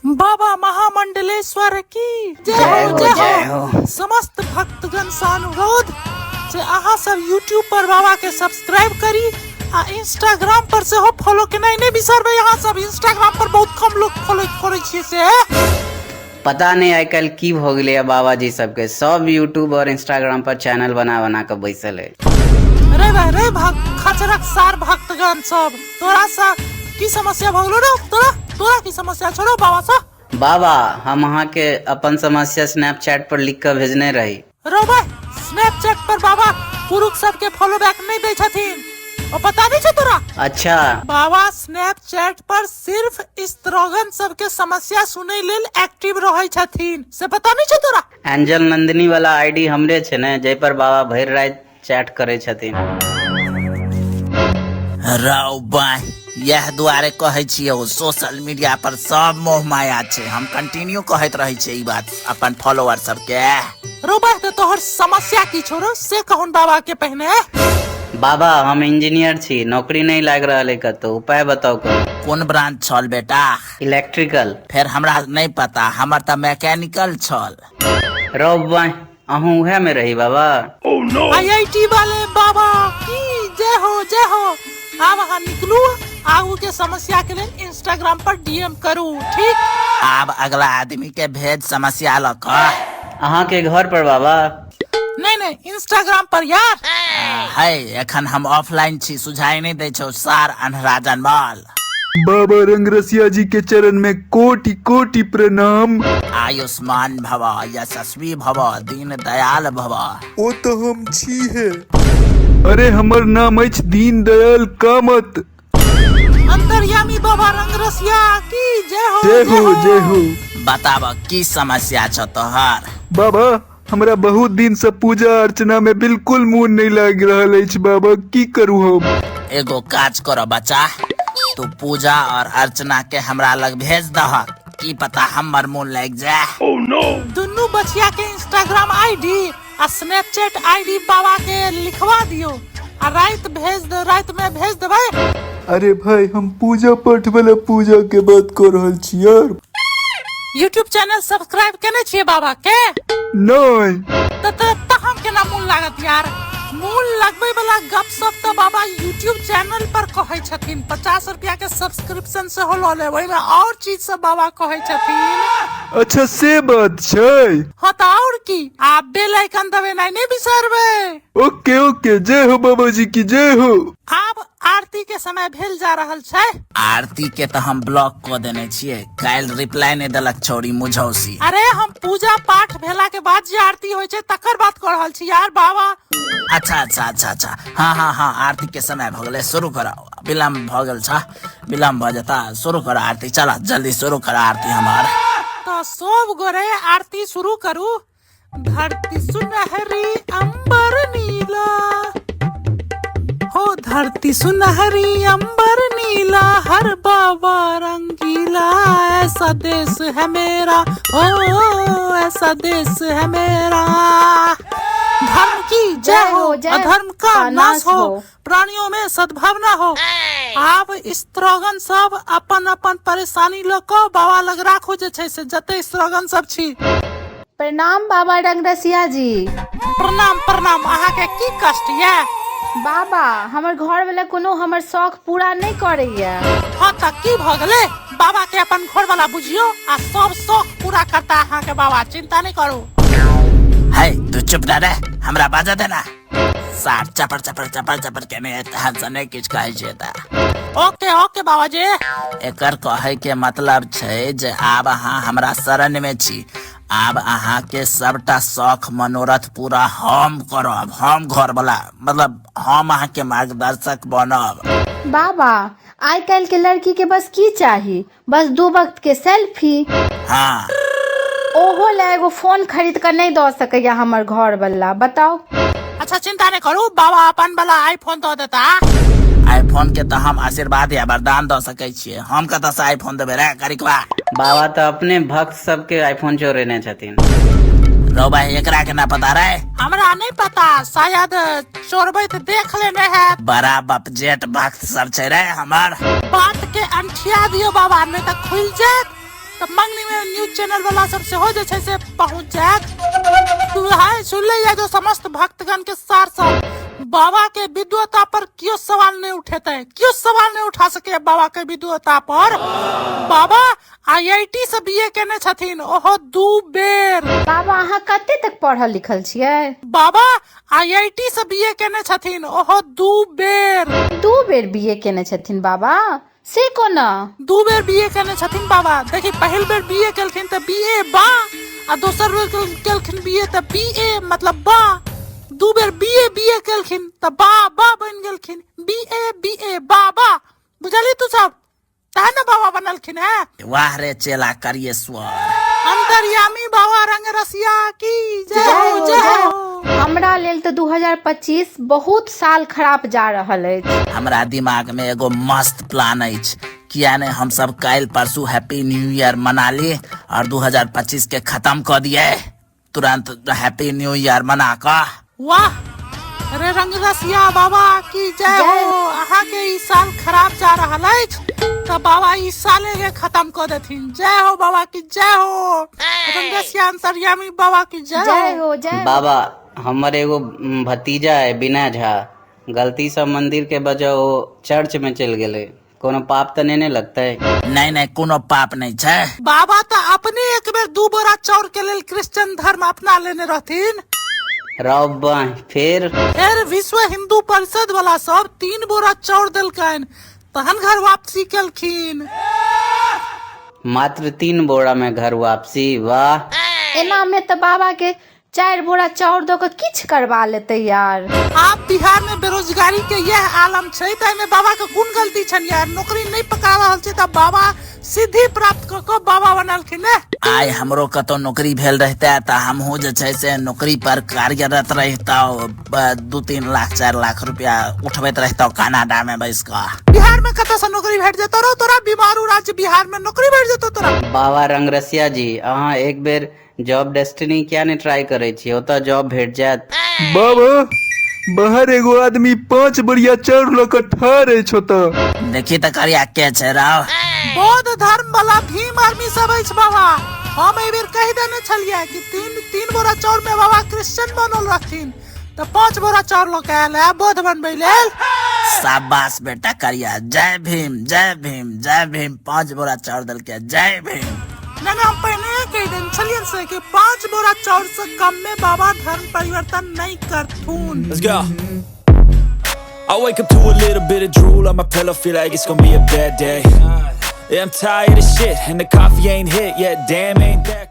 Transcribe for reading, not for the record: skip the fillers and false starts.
बाबा महामंडलेश्वर की जय हो जय हो। समस्त भक्तगण से अनुरोध जे अहाँ सब यूट्यूब पर बाबा के सब्सक्राइब करी आ इंस्टाग्राम पर से हो फॉलो के नहीं बिसरबे। यहाँ सब इंस्टाग्राम पर बहुत कम लोग फॉलो करे छिए से पता नहीं आइ कल की हो गए बाबा जी सबके सब यूट्यूब और इंस्टाग्राम पर चैनल बना के बैसल है। रे खचरक सार भक्तगण सब तोरा सा की समस्या भगलो रे तोरा की समस्या छोड़ो बाबा सा। बाबा हम अहाँ के अपन समस्या स्नैपचैट पर लिख कर भेजने रही। रो भाई स्नैपचैट पर बाबा पुरुष सबके फॉलो बैक नहीं दे छथिन और पता नहीं छे तोरा। अच्छा बाबा स्नैपचैट पर सिर्फ स्त्रोगन सबके समस्या सुने लेल एक्टिव रहे छथिन से पता नहीं छे तोरा। एंजल नंदिनी वाला आईडी हमरे छे ने जय पर बाबा भर रात चैट करे छथिन। रौ भाई यह दुआरे कहे छियै सोशल मीडिया पर सब मोह माया छे। हम कंटिन्यू कहत रही छे ई बात अपन फॉलोअर सबके। रो भाई तो तोहर समस्या की छोड़ो से कहून बाबा के पहने। बाबा हम इंजीनियर छी नौकरी नहीं लाग रहा है कतो उपाय बताओ कौन ब्रांच छल बेटा। इलेक्ट्रिकल। फिर हमरा नहीं पता हमर त मैकेनिकल छल। रो भाई अहूँ उहे में रही बाबा। आईआईटी वाले बाबा की जय हो। अब वहाँ निकलू आगू के समस्या के लिए इंस्टाग्राम पर डीएम करू ठीक। अब अगला आदमी के भेज समस्या लक अहाँ के घर पर बाबा। नहीं इंस्टाग्राम पर यार। है एखन हम ऑफलाइन छी सुझाई नहीं दे छौ सार अनहरा जनमल। बाबा रंगरसिया जी के चरण में कोटि कोटि प्रणाम। आयुष्मान भव यशस्वी भव दीन दयाल भव। ओ तो हम छी है। अरे हमर नाम अछि दीन दयाल कामत। अंतर्यामी बाबा रंगरसिया की जय हो। बताब की समस्या छ तोहर। बाबा हमरा बहुत दिन से पूजा अर्चना में बिल्कुल मन नहीं लाग रहा है बाबा की करूँ हम। एगो काज करो बच्चा तू पूजा और अर्चना के हमरा लग भेज दह की पता हमर मन लग जाए। दुनू बचिया के इंस्टाग्राम आईडी आ स्नैपचैट आईडी बाबा के लिखवा दियो आ रात में भेज देबै। अरे भाई हम पूजा पाठ वाला पूजा के बात कर रहल छी यार। यूट्यूब चैनल सब्सक्राइब केने छिए बाबा के। नहीं त हम केना मूल लागत यार। मूल लगबे वाला गपशप तो बाबा यूट्यूब चैनल पर कहे छथिन 50 रुपया के सब्सक्रिप्शन से हो ले वही में और चीज सब बाबा कहे छथिन। अच्छा से बात छै। हाँ तो और की आप बेल आइकन दबे नहीं बिसरबे। ओके जय हो बाबा जी की जय हो। अब आरती के समय भेल जा रहल छै। आरती के तो हम ब्लॉक को देने छिए काल रिप्लाई नहीं देलक छोड़ी मुझौसी। अरे हम पूजा पाठ भेला के बाद जे आरती होय छै तकर बात कर रहल छी यार बाबा। अच्छा हाँ आरती के समय भ गले शुरू करो। विलम्ब भ गेल छ विलम्ब भ जता शुरू करो आरती। चला जल्दी शुरू करो आरती हमार। तो सब गोरे आरती शुरू करू। धरती सुनहरी अंबर नीला हो धरती सुनहरी अंबर नीला हर बाबा रंगीला ऐसा देश है मेरा ओ ऐसा देश है मेरा। धर्म की जय हो अधर्म का नाश हो प्राणियों में सद्भावना हो। आप स्त्रोगन सब अपन परेशानी लोको बाबा लग राखो जे छै से जते स्त्रोगन सब छी। प्रणाम बाबा रंगरसिया जी। प्रणाम अहाँ के की कष्ट ये बाबा हमर घर वाला कोनो हमर शौक पूरा नहीं करैया। हाँ त की भ गेले बाबा के अपन घर वाला बुझियो आ सब शौक पूरा करता अहाँ के बाबा चिंता नहीं करू। है तू चुप रह हमरा बाजा देना सार चपर के में हंसने किछ कहै छै त। ओके बाबा जी। एकर कहे के मतलब छै जे आब अहाँ हमरा शरण में छी। आब अहाँ के सबटा शौक मनोरथ पूरा हम करब। हम घर वाला मतलब हम अहाँ के मार्गदर्शक बनब। बाबा आइ काल्हि के लड़की के बस की चाही बस 2 वक्त के सेल्फी। हाँ ओहो ले एगो फोन खरीद कर नहीं दो सकैया हमर घर वाला बताओ। अच्छा चिंता नहीं करू बाबा अपन वाला आईफोन दो देता। आईफोन के तो हम आशीर्वाद या वरदान दो सके छिए। हम कत से आईफोन देबे रे करिकवा। बाबा तो अपने भक्त सबके आईफोन चोरेने छथिन। रो भाई एकरा के ना पता रे। हमरा नहीं पता शायद चोरबै त देख लेने है। बड़ा बपजेट भक्त सब छै रे हमर। बात के अंठिया दियो बाबा नहीं तो खुल जात तो मंगनी में न्यूज चैनल वाला सबसे हो जैसे से पहुंच जाए। तू हाय सुन ले ये जो समस्त भक्तगण के सार साथ बाबा के विद्वता पर क्यों सवाल नहीं उठेते, क्यों सवाल नहीं उठा सके बाबा के विद्वता पर। बाबा IIT से BA केने छथिन, ओहो 2 बेर। बाबा अहाँ कते तक पढ़ल लिखल छियै? बाबा IIT से BA केने छथिन, ओहो 2 बेर। 2 बेर BA केने छथिन बाबा, से कोना? 2 बेर BA केने छथिन बाबा। देखी पहिल बेर BA केलखिन त BA बा, आ दोसर बेर केलखिन BA त BA मतलब बा। 2 बेर BA केलखिन त बा बन गेलखिन, BA बाबा। बुझली तू सब ताहे न बाबा बनलखिन है। वाह रे चेला करिए स्वर। अंतर्यामी बाबा रंग रसिया की जय हो, जय हो। हमरा लेल तो 2025 बहुत साल खराब जा रहल अछि। हमरा दिमाग में एगो मस्त प्लान अछि, किया ने हम सब कल परसों हैप्पी न्यू ईयर मना ली और 2025 के खत्म कर दिए, तुरंत हैप्पी न्यू ईयर मना का। वाह अरे रंग रसिया बाबा की जय हो। अहाँ के ई साल खराब जा रहल अछि तो बाबा ई साले के खत्म कर देथिन। जय हो बाबा की जय हो। रंग रसिया अंतर्यामी बाबा की जय हो। जय हो। बाबा हमर एगो भतीजा है बिना झा, गलती से मंदिर के बजह वो चर्च में चल गेले, कोनो पाप तो नहीं लगता है? नहीं कोनो पाप नहीं छे। बाबा तो अपने एक बेर 2 बोरा चाउर के लेल क्रिश्चियन धर्म अपना लेने रहथिन। रब्बा फिर विश्व हिंदू परिषद वाला सब 3 बोरा चाउर देलकन, तहन घर वापसी केलखिन। मात्र 3 बोरा में घर वापसी, वाह। एना में तो बाबा के 4 बोरा चाउर दो के किछ करवा लेते यार। आप बिहार में बेरोजगारी के यह आलम छै, ताइमे बाबा के कोन गलती छन यार। नौकरी नहीं पका रहल छै त बाबा सिद्धि प्राप्त क के बाबा बनलखिन ने। आइ हमरो कतो नौकरी भेल रहते त हमहू जे छै से नौकरी पर कार्यरत रहता, 2-3 लाख 4 लाख रुपया उठबैत रहता कनाडा में बैस का। बिहार में कतौ से नौकरी भेट जेतो रो तोरा? बिमारू राज्य बिहार में नौकरी भेट जेतो तोरा? बाबा रंगरसिया जी अहाँ एक बेर जॉब डेस्टिनी क्या नहीं ट्राई करे छी, ओता जॉब भेट जात। बाबा बाहर एगो आदमी 5 बढ़िया चाउर लक ठारे छ त। देखी त करिया के छै राव। बौद्ध धर्म वाला भीम आर्मी सब अछि बाबा। हम एहि बेर कहि देने छलिए कि 3 बोरा चाउर में बाबा क्रिश्चियन बनल रहथिन, तो 5 बोरा चाउर लक आयल है बौद्ध बनबै लेल। शाबाश बेटा करिया, जय भीम जय भीम जय भीम। 5 बोरा चाउर दल के जय भीम। ना हम पहले कह देन छलिए से कि 5 बोरा चाउर से कम में बाबा धर्म परिवर्तन नहीं करथुन। Let's go. I wake up to a little bit of drool on my pillow, feel like it's gonna be a bad day. Yeah, I'm tired of shit and the coffee ain't hit yet, damn ain't that